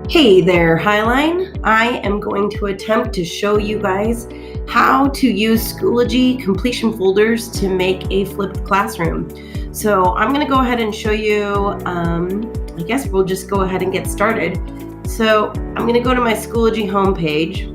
Hey there, Highline. I am going to attempt to show you guys how to use Schoology completion folders to make a flipped classroom. So I'm going to go ahead and show you, I guess we'll just go ahead and get started. So I'm going to go to my Schoology homepage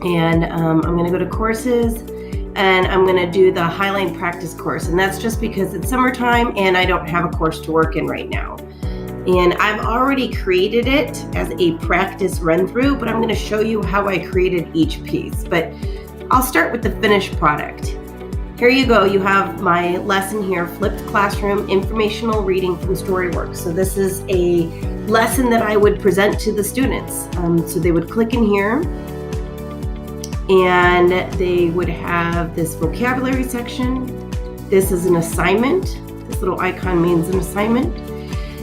and I'm going to go to courses and I'm going to do the Highline practice course. And that's just because it's summertime and I don't have a course to work in right now. And I've already created it as a practice run through, but I'm going to show you how I created each piece. But I'll start with the finished product. Here you go. You have my lesson here, Flipped Classroom Informational Reading from Storyworks. So this is a lesson that I would present to the students. So they would click in here and they would have this vocabulary section. This is an assignment. This little icon means an assignment.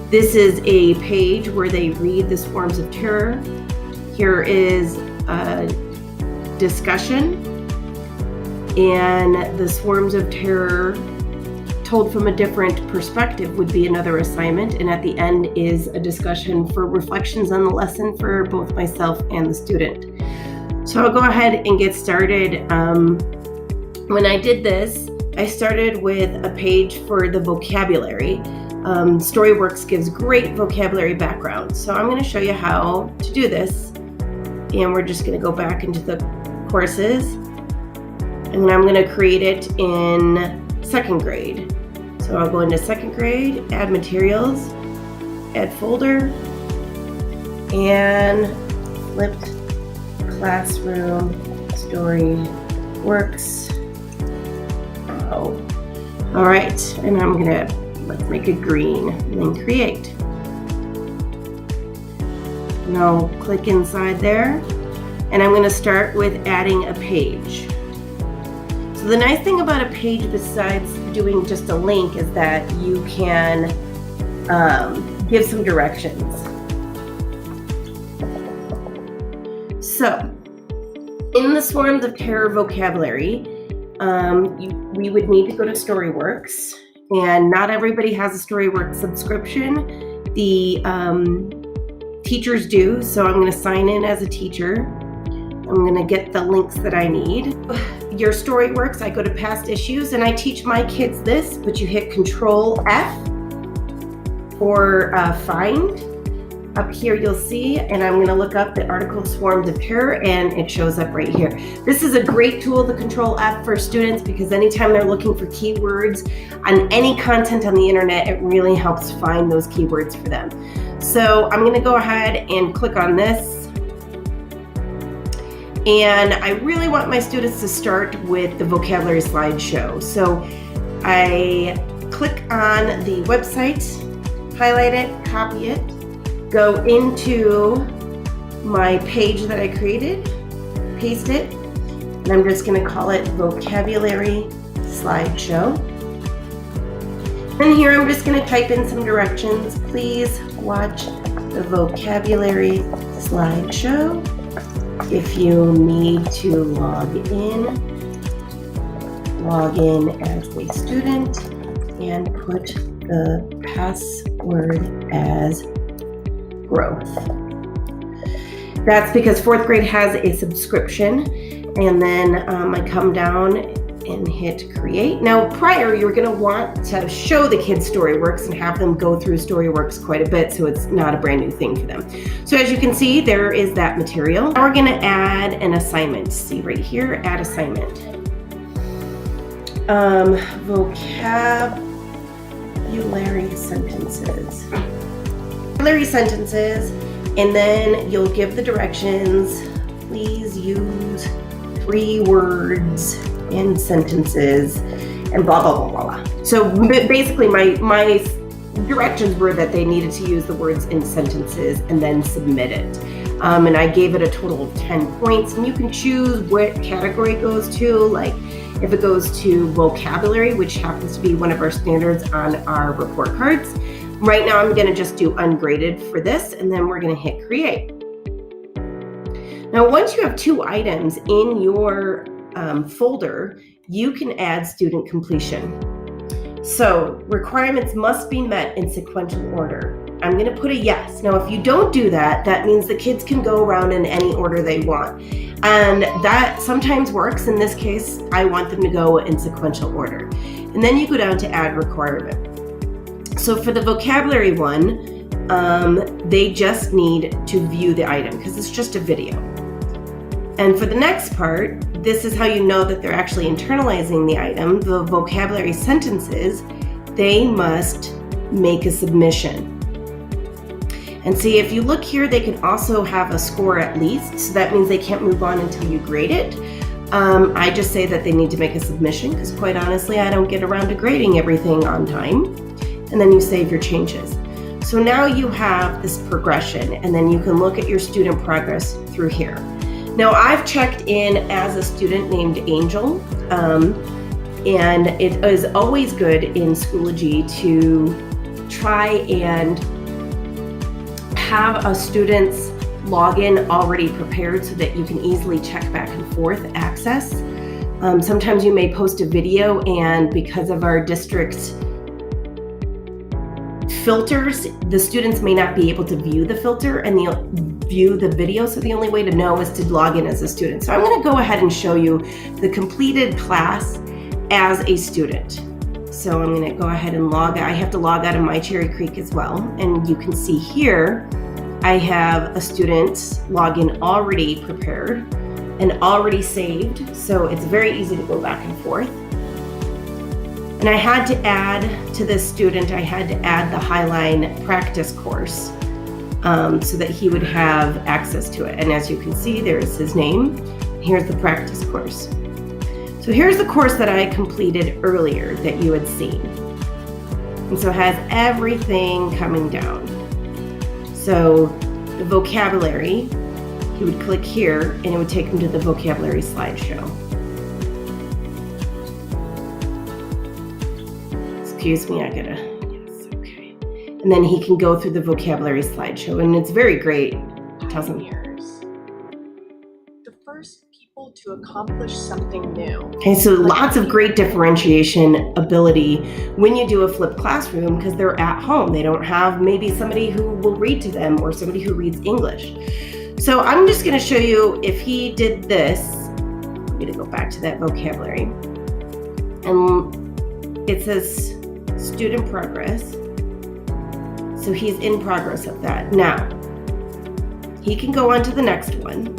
This is a page where they read the Swarms of Terror. Here is a discussion, and the Swarms of Terror told from a different perspective would be another assignment, and at the end is a discussion for reflections on the lesson for both myself and the student. So I'll go ahead and get started. When I did this, I started with a page for the vocabulary. Storyworks gives great vocabulary background. So I'm going to show you how to do this. And we're just going to go back into the courses. And then I'm going to create it in second grade. So I'll go into second grade, add materials, add folder, and flipped classroom Storyworks. Oh, all right. And I'm going to let's make it green and then create. Now click inside there and I'm going to start with adding a page. So the nice thing about a page besides doing just a link is that you can give some directions. So in the Swarms of Terror vocabulary, we would need to go to Storyworks. And not everybody has a Storyworks subscription. The teachers do, so I'm going to sign in as a teacher. I'm going to get the links that I need. Your Storyworks, I go to past issues and I teach my kids this, but you hit Control F for find. Up here you'll see, and I'm going to look up the article Swarms of Terror and it shows up right here. This is a great tool, the Control F for students, because anytime they're looking for keywords on any content on the internet, it really helps find those keywords for them. So I'm going to go ahead and click on this. And I really want my students to start with the vocabulary slideshow. So I click on the website, highlight it, copy it, go into my page that I created, paste it, and I'm just going to call it Vocabulary Slideshow. And here I'm just going to type in some directions. Please watch the Vocabulary Slideshow. If you need to log in as a student and put the password as growth. That's because fourth grade has a subscription, and then I come down and hit create. Now prior you're going to want to show the kids Storyworks and have them go through Storyworks quite a bit, so it's not a brand new thing for them. So as you can see, there is that material. Now we're going to add an assignment. See right here, add assignment. Vocabulary sentences. And then you'll give the directions. Please use 3 words in sentences and blah, blah, blah, blah. So basically my directions were that they needed to use the words in sentences and then submit it. And I gave it a total of 10 points, and you can choose what category it goes to. Like if it goes to vocabulary, which happens to be one of our standards on our report cards. Right now I'm going to just do ungraded for this, and then we're going to hit create. Now once you have 2 items in your folder, you can add student completion. So requirements must be met in sequential order. I'm going to put a yes. Now, if you don't do that, that means the kids can go around in any order they want. And that sometimes works. In this case, I want them to go in sequential order. And then you go down to add requirement. So for the vocabulary one, they just need to view the item because it's just a video. And for the next part, this is how you know that they're actually internalizing the item. The vocabulary sentences, they must make a submission. And see, if you look here, they can also have a score at least. So that means they can't move on until you grade it. I just say that they need to make a submission because quite honestly, I don't get around to grading everything on time. And then you save your changes. So now you have this progression, and then you can look at your student progress through here. Now I've checked in as a student named Angel, and it is always good in Schoology to try and have a student's login already prepared so that you can easily check back and forth access. Sometimes you may post a video, and because of our district's filters, the students may not be able to view the filter and they'll view the video. So the only way to know is to log in as a student. So I'm going to go ahead and show you the completed class as a student. So I'm going to go ahead and I have to log out of my Cherry Creek as well. And you can see here, I have a student's login already prepared and already saved. So it's very easy to go back and forth. And I had to add to this student, I had to add the Highline practice course so that he would have access to it. And as you can see, there's his name. Here's the practice course. So here's the course that I completed earlier that you had seen. And so it has everything coming down. So the vocabulary, he would click here and it would take him to the vocabulary slideshow. Excuse me, yes, okay. And then he can go through the vocabulary slideshow, and it's very great. Tells him the first people to accomplish something new. Okay, so lots of great differentiation ability when you do a flipped classroom because they're at home. They don't have maybe somebody who will read to them or somebody who reads English. So I'm just going to show you if he did this. I'm going to go back to that vocabulary. And it says student progress. So he's in progress of that. Now, he can go on to the next one,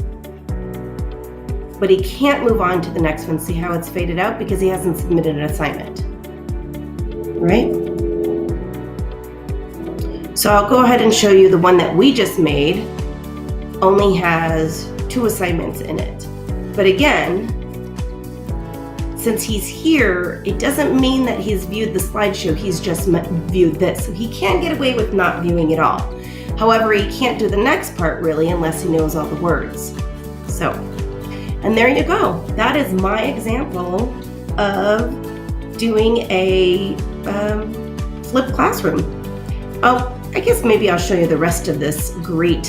but he can't move on to the next one. See how it's faded out? Because he hasn't submitted an assignment, right? So I'll go ahead and show you the one that we just made only has 2 assignments in it. But again, since he's here, it doesn't mean that he's viewed the slideshow, he's just viewed this. So he can't get away with not viewing it all. However, he can't do the next part really unless he knows all the words. So, and there you go. That is my example of doing a flipped classroom. Oh, I guess maybe I'll show you the rest of this great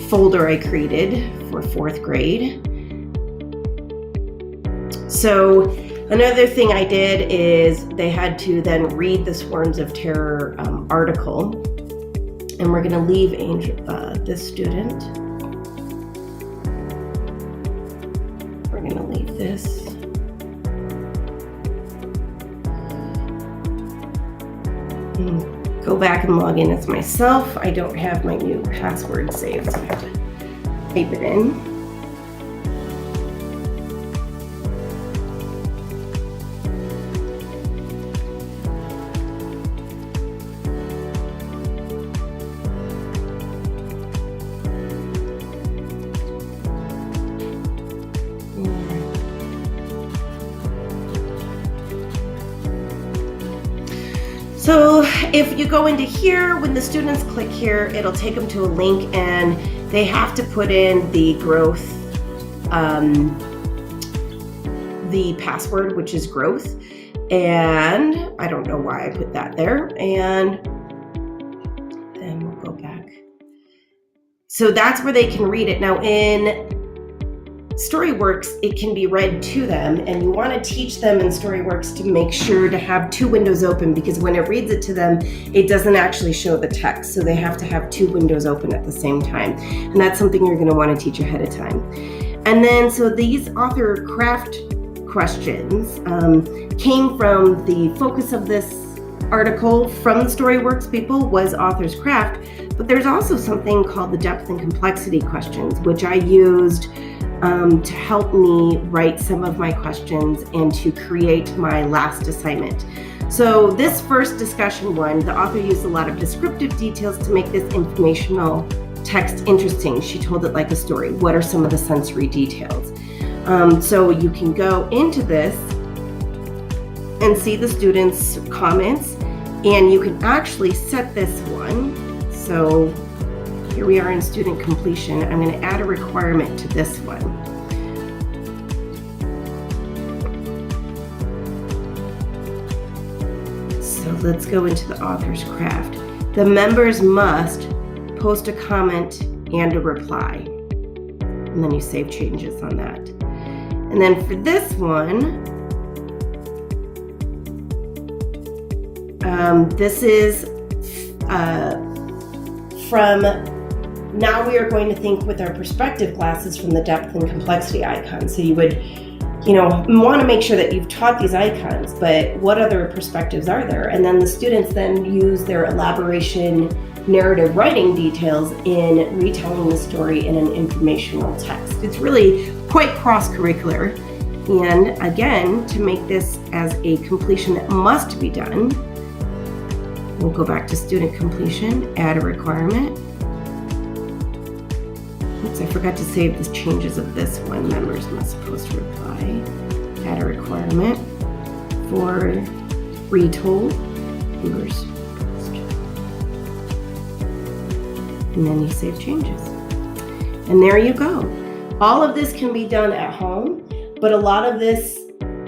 folder I created for 4th grade. So another thing I did is they had to then read the Swarms of Terror article, and we're going to leave this student. We're going to leave this. Go back and log in as myself. I don't have my new password saved, so I have to type it in. So if you go into here, when the students click here, it'll take them to a link and they have to put in the growth, the password, which is growth. And I don't know why I put that there. And then we'll go back. So that's where they can read it. Now in Storyworks, it can be read to them, and you want to teach them in Storyworks to make sure to have two windows open, because when it reads it to them, it doesn't actually show the text. So they have to have two windows open at the same time. And that's something you're going to want to teach ahead of time. And then, so these author craft questions came from the focus of this article from the Storyworks people was author's craft, but there's also something called the depth and complexity questions, which I used to help me write some of my questions and to create my last assignment. So this first discussion one, the author used a lot of descriptive details to make this informational text interesting. She told it like a story. What are some of the sensory details? So you can go into this and see the students' comments, and you can actually set this one. So here we are in student completion. I'm going to add a requirement to this one. So let's go into the author's craft. The members must post a comment and a reply. And then you save changes on that. And then for this one, this is from Now We Are Going to Think with Our Perspective Glasses from the depth and complexity icon. So you would, want to make sure that you've taught these icons, but what other perspectives are there? And then the students then use their elaboration narrative writing details in retelling the story in an informational text. It's really quite cross-curricular. And again, to make this as a completion that must be done, we'll go back to student completion, add a requirement. Oops, I forgot to save the changes of this one. Members must post a reply, add a requirement for retold. Members post. And then you save changes. And there you go. All of this can be done at home, but a lot of this,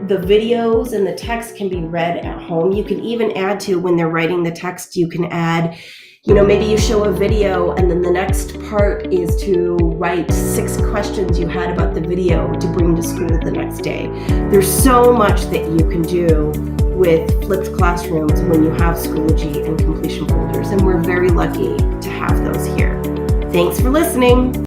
the videos and the text can be read at home. You can even add to, when they're writing the text, you can add, maybe you show a video and then the next part is to write 6 questions you had about the video to bring to school the next day. There's so much that you can do with flipped classrooms when you have Schoology and completion folders, and we're very lucky to have those here. Thanks for listening.